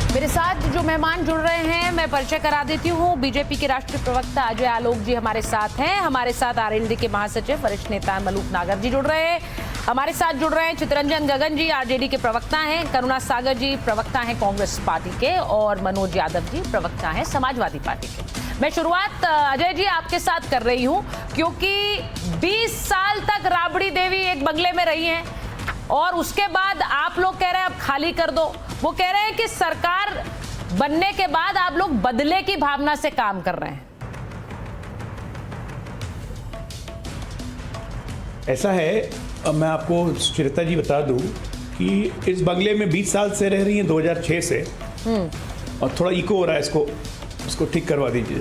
मेरे साथ जो मेहमान जुड़ रहे हैं मैं परिचय करा देती हूँ। बीजेपी के राष्ट्रीय प्रवक्ता अजय आलोक जी हमारे साथ हैं। हमारे साथ आरएलडी के महासचिव वरिष्ठ नेता मलूक नागर जी जुड़ रहे हैं। हमारे साथ जुड़ रहे हैं चितरंजन गगन जी, आरजेडी के प्रवक्ता हैं। करुणा सागर जी प्रवक्ता हैं कांग्रेस पार्टी के, और मनोज यादव जी प्रवक्ता हैं समाजवादी पार्टी के। मैं शुरुआत अजय जी आपके साथ कर रही हूँ, क्योंकि 20 साल तक राबड़ी देवी एक बंगले में रही हैं और उसके बाद आप लोग कह रहे हैं अब खाली कर दो। वो कह रहे हैं कि सरकार बनने के बाद आप लोग बदले की भावना से काम कर रहे हैं। ऐसा है, अब मैं आपको श्वेता जी बता दूं कि इस बंगले में 20 साल से रह रही हैं, 2006 से। और थोड़ा इको हो रहा है, इसको ठीक करवा दीजिए।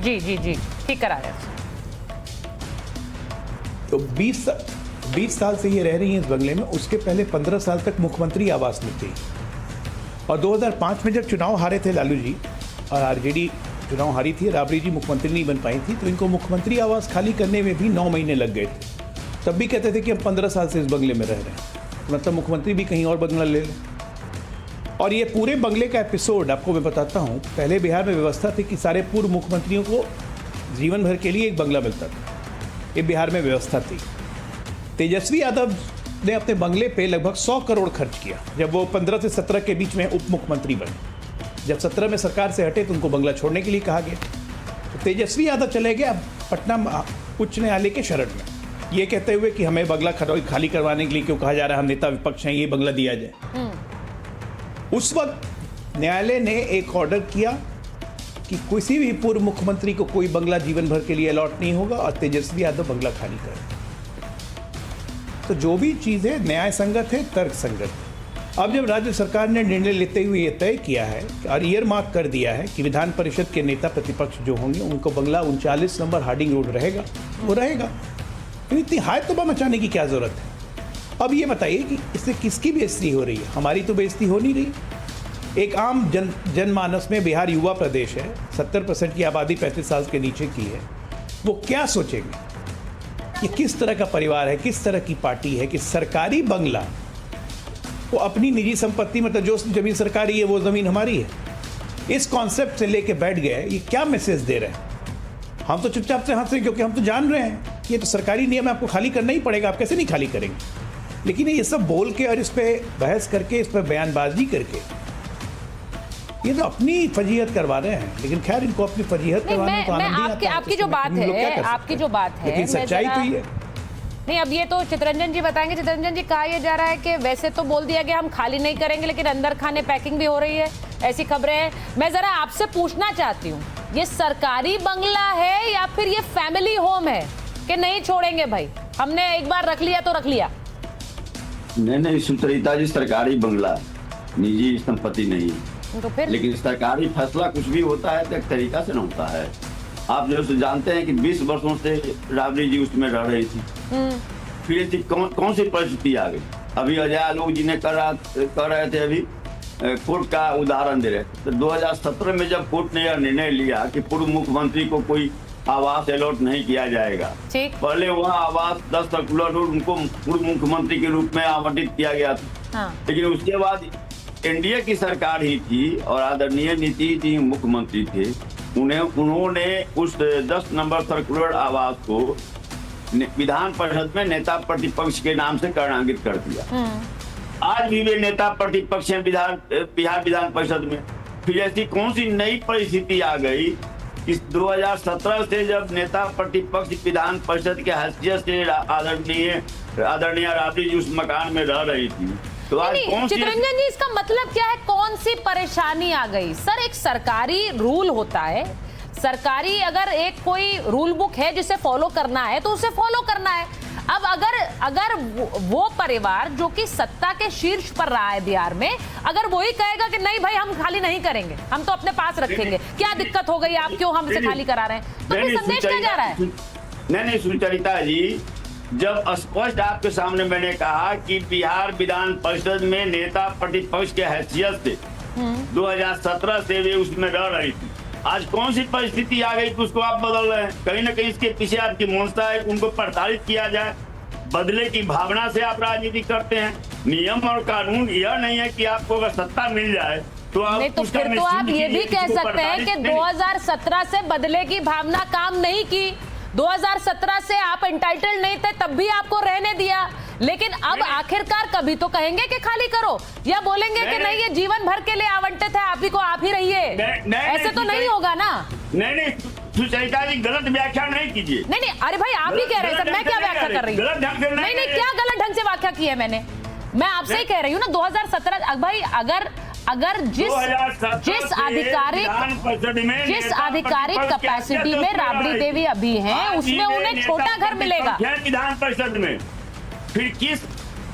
जी जी जी ठीक करा रहे हैं। तो 20 साल से ये रह रही हैं इस बंगले में। उसके पहले 15 साल तक मुख्यमंत्री आवास में थी, और 2005 में जब चुनाव हारे थे लालू जी और आरजेडी चुनाव हारी थी, राबड़ी जी मुख्यमंत्री नहीं बन पाई थी, तो इनको मुख्यमंत्री आवास खाली करने में भी 9 महीने लग गए थे। तब भी कहते थे कि हम 15 साल से इस बंगले में रह रहे हैं, मतलब मुख्यमंत्री भी कहीं और बंगला ले लें। और ये पूरे बंगले का एपिसोड आपको मैं बताता हूँ। पहले बिहार में व्यवस्था थी कि सारे पूर्व मुख्यमंत्रियों को जीवन भर के लिए एक बंगला मिलता था। ये बिहार में व्यवस्था थी। तेजस्वी यादव ने अपने बंगले पे लगभग 100 करोड़ खर्च किया जब वो 15 से 17 के बीच में उप मुख्यमंत्री बने। जब 17 में सरकार से हटे तो उनको बंगला छोड़ने के लिए कहा गया। तो तेजस्वी यादव चले गए अब पटना उच्च न्यायालय के शरण में, ये कहते हुए कि हमें बंगला खाली करवाने के लिए क्यों कहा जा रहा है, हम नेता विपक्ष हैं, ये बंगला दिया जाए। उस वक्त न्यायालय ने एक ऑर्डर किया कि किसी भी पूर्व मुख्यमंत्री को कोई बंगला जीवन भर के लिए अलॉट नहीं होगा और तेजस्वी यादव बंगला खाली करें। तो जो भी चीज़ें न्याय संगत है, तर्क संगत है। अब जब राज्य सरकार ने निर्णय लेते हुए ये तय किया है और ईयर मार्क कर दिया है कि विधान परिषद के नेता प्रतिपक्ष जो होंगे उनको बंगला 39 नंबर हार्डिंग रोड रहेगा, वो रहेगा। तो इतनी हाय तबाह मचाने की क्या जरूरत है? अब ये बताइए कि इससे किसकी बेइज्जती हो रही है? हमारी तो बेइज्जती हो नहीं रही। एक आम जनमानस में बिहार युवा प्रदेश है, 70% की आबादी 35 साल के नीचे की है। वो क्या सोचेंगे? ये किस तरह का परिवार है, किस तरह की पार्टी है कि सरकारी बंगला वो अपनी निजी संपत्ति, मतलब जो जमीन सरकारी है वो जमीन हमारी है, इस कॉन्सेप्ट से लेके बैठ गए। ये क्या मैसेज दे रहे हैं? हम तो चुपचाप से हंस रहे हैं क्योंकि हम तो जान रहे हैं कि ये तो सरकारी नियम है, आपको खाली करना ही पड़ेगा, आप कैसे नहीं खाली करेंगे। लेकिन ये सब बोल के और इस पर बहस करके, इस पर बयानबाजी करके ये तो अपनी फजीहत करवा रहे हैं। लेकिन खैर, इनको अपनी फजीहत करवाने को आनंद ही आता है। आपकी जो बात है लेकिन सच्चाई तो ये नहीं। अब ये तो चितरंजन जी बताएंगे। चितरंजन जी, कहा यह जा रहा है कि वैसे तो बोल दिया गया हम खाली नहीं करेंगे, लेकिन अंदर खाने पैकिंग भी हो रही है, ऐसी खबरें हैं। मैं जरा आपसे पूछना चाहती हूँ, ये सरकारी बंगला है या फिर ये फैमिली होम है कि नहीं छोड़ेंगे भाई, हमने एक बार रख लिया तो रख लिया? नहीं सुचरिता जी, सरकारी बंगला, निजी संपत्ति नहीं। तो फिर लेकिन सरकारी फैसला कुछ भी होता है तो एक तरीका से न होता है। आप जो जानते हैं कि 20 वर्षों से राबड़ी जी उसमें रह रही थी, फिर ऐसी कौन सी परिस्थिति आ गई? अभी अजय आलोक जी ने कर रहे थे, अभी कोर्ट का उदाहरण दे रहे थे। तो 2017 में जब कोर्ट ने यह निर्णय लिया कि पूर्व मुख्यमंत्री को कोई आवास अलॉट नहीं किया जाएगा, पहले वह आवास 10 सर्कुलर रोड उनको पूर्व मुख्यमंत्री के रूप में आवंटित किया गया था। हाँ। लेकिन उसके बाद एनडीए की सरकार ही थी और आदरणीय नीतीश जी मुख्यमंत्री थे, उन्होंने उस 10 नंबर सर्कुलर आवास को विधान परिषद में नेता प्रतिपक्ष के नाम से कर्णांकित कर दिया। आज भी वे नेता प्रतिपक्ष हैं बिहार विधान परिषद में। फिर ऐसी कौन सी नई परिस्थिति आ गई इस 2017 से, जब नेता प्रतिपक्ष विधान परिषद के हैसियत से आदरणीय राबड़ी जी उस मकान में रह रही थी, तो आज कौन सी? चितरंजन जी, इसका मतलब क्या है? कौन सी परेशानी आ गई? सर, एक सरकारी रूल होता है, सरकारी अगर एक कोई रूल बुक है जिसे फॉलो करना है तो उसे फॉलो करना है। अब अगर वो परिवार जो कि सत्ता के शीर्ष पर रहा है बिहार में, अगर वही कहेगा कि नहीं भाई हम खाली नहीं करेंगे, हम तो अपने पास रखेंगे, क्या दिक्कत हो गई, आप क्यों हमसे खाली करा रहे हैं, तो फिर संदेश क्या जा रहा है? नहीं सुचरिता जी, जब स्पष्ट आपके सामने मैंने कहा कि बिहार विधान परिषद में नेता प्रतिपक्ष के हैसियत से 2017 से वे उसमें रह रही थी, आज कौन सी परिस्थिति आ गई कि उसको आप बदल रहे हैं? कहीं ना कहीं इसके पीछे आपकी मंशा है, उनको प्रताड़ित किया जाए, बदले की भावना से आप राजनीति करते हैं। नियम और कानून यह नहीं है कि आपको अगर सत्ता मिल जाए तो आप नहीं तो उसका फिर तो मिसयूज आप ये भी कीजिए, कह किसी को सकते हैं कि 2017 से बदले की भावना काम नहीं की। 2017 से आप एंटाइटल्ड नहीं थे, तब भी आपको रहने दिया, लेकिन अब आखिरकार कभी तो कहेंगे कि खाली करो, या बोलेंगे कि नहीं ये जीवन भर के लिए आवंटित है, आप ही को आप ही रहिए। ऐसे तो नहीं होगा ना। नहीं सुचरिता जी, गलत व्याख्या नहीं कीजिए। नहीं, अरे भाई आप ही कह रहे हैं सर, मैं क्या व्याख्या कर रही हूँ? गलत ढंग से नहीं, क्या गलत ढंग से व्याख्या की है मैंने? मैं आपसे ही कह रही हूँ ना, 2017 भाई अगर जिस आधिकारिक कैपेसिटी में राबड़ी देवी अभी हैं, उसमें उन्हें छोटा घर मिलेगा। विधान परिषद में फिर किस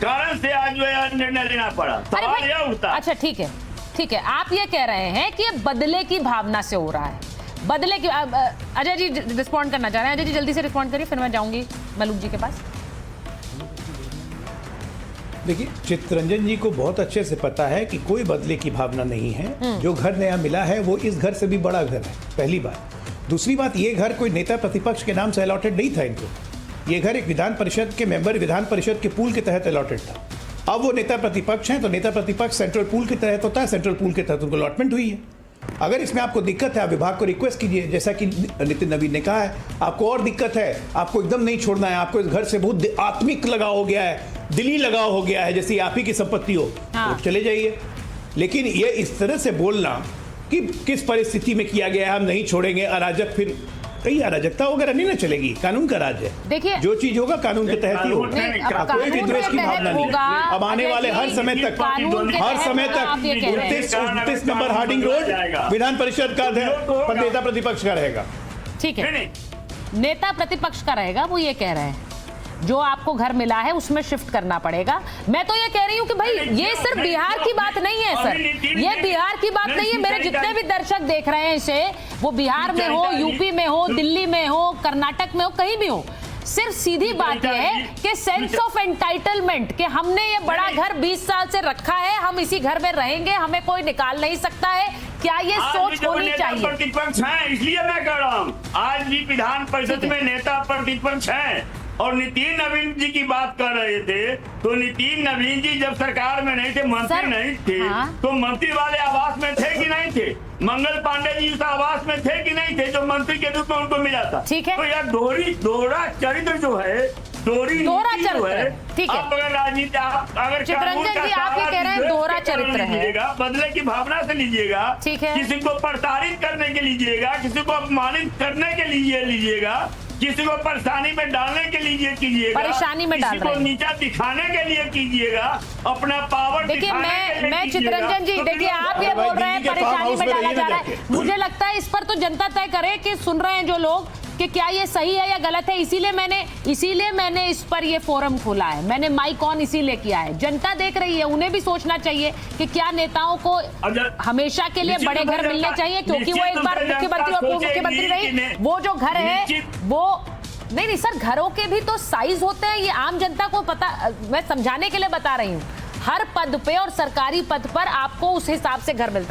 कारण से आज जो है निर्णय लेना पड़ा, सवाल यह उठता है। अच्छा ठीक है, आप ये कह रहे हैं कि ये बदले की भावना से हो रहा है, बदले की। अजय जी रिस्पॉन्ड करना चाह रहे हैं, अजय जी जल्दी से रिस्पॉन्ड करिए, फिर मैं जाऊंगी मलूक जी के पास। देखिए, चित्तरंजन जी को बहुत अच्छे से पता है कि कोई बदले की भावना नहीं है। जो घर नया मिला है वो इस घर से भी बड़ा घर है, पहली बात। दूसरी बात, ये घर कोई नेता प्रतिपक्ष के नाम से अलॉटेड नहीं था इनको। ये घर एक विधान परिषद के मेंबर विधान परिषद के पूल के तहत अलॉटेड था। अब वो नेता प्रतिपक्ष हैं तो नेता प्रतिपक्ष सेंट्रल पूल के तहत होता है, सेंट्रल पूल के तहत उनको अलॉटमेंट हुई है। अगर इसमें आपको दिक्कत है, आप विभाग को रिक्वेस्ट कीजिए, जैसा कि नितिन नवीन ने कहा है, आपको और दिक्कत है, आपको एकदम नहीं छोड़ना है, आपको इस घर से बहुत आत्मिक लगाव हो गया है, दिली लगाव हो गया है, जैसे आप ही की संपत्ति हो, हाँ। तो चले जाइए। लेकिन ये इस तरह से बोलना कि किस परिस्थिति में किया गया है, हम नहीं छोड़ेंगे, अराजक, फिर कहीं अराजकता वगैरह नहीं ना चलेगी। कानून का राज है, देखिए जो चीज होगा कानून के तहत ही होगा, कोई भी द्वेष की भावना नहीं। अब आने वाले हर समय तक 29 number Harding road Vidhan Parishad का नेता प्रतिपक्ष का रहेगा। ठीक है, नेता प्रतिपक्ष का रहेगा, वो ये कह रहे हैं जो आपको घर मिला है उसमें शिफ्ट करना पड़ेगा। मैं तो ये कह रही हूँ कि भाई ये सिर्फ बिहार की बात नहीं है सर, ये बिहार की बात नहीं है। मेरे जितने भी दर्शक देख रहे हैं इसे, वो बिहार में हो, यूपी में हो, दिल्ली में हो, कर्नाटक में हो, कहीं भी हो, सिर्फ सीधी बात यह है कि सेंस ऑफ एंटाइटलमेंट, कि हमने ये बड़ा घर 20 साल से रखा है, हम इसी घर में रहेंगे, हमें कोई निकाल नहीं सकता है, क्या ये सोच होनी चाहिए? प्रतिपक्ष है, इसलिए मैं कह रहा हूँ आज भी विधान परिषद में नेता प्रतिपक्ष है। और नितिन नवीन जी की बात कर रहे थे, तो नितिन नवीन जी जब सरकार में नहीं थे, मंत्री नहीं थे, हाँ? तो मंत्री वाले आवास में थे कि नहीं थे? मंगल पांडे जी उस आवास में थे कि नहीं थे, जो मंत्री के रूप में उनको मिला था? ठीक है, तो यार दोहरा चरित्र जो है, दोहरा चरित्र, ठीक है। आप अगर राजनीति, आप अगर चित्तरंजन जी आप ये कह रहे हैं दोहरा चरित्र है, बदले की भावना से लीजिएगा, ठीक है, किसी को प्रताड़ित करने के लीजिएगा, किसी को अपमानित करने के लिए लीजिएगा, किसी को परेशानी में डालने के लिए कीजिएगा, परेशानी में डाल रहे हैं, नीचा दिखाने के लिए कीजिएगा, अपना पावर देखिए मैं चित्तरंजन जी, देखिए आप ये बोल रहे हैं परेशानी में डाला जा रहा है, मुझे लगता है इस पर तो जनता तय करे कि सुन रहे हैं जो लोग कि क्या ये सही है या गलत है। इसीलिए मैंने इस पर ये फोरम खोला है, मैंने माइक ऑन इसीलिए किया है। जनता देख रही है, उन्हें भी सोचना चाहिए कि क्या नेताओं को हमेशा के लिए बड़े घर मिलने चाहिए, क्योंकि वो एक बार मुख्यमंत्री और पूर्व मुख्यमंत्री रही। वो जो घर है वो नहीं सर, घरों के भी तो साइज होते हैं, ये आम जनता को पता, मैं समझाने के लिए बता रही हूँ। हर पद पे और सरकारी पद पर आपको उस हिसाब से घर मिलता है।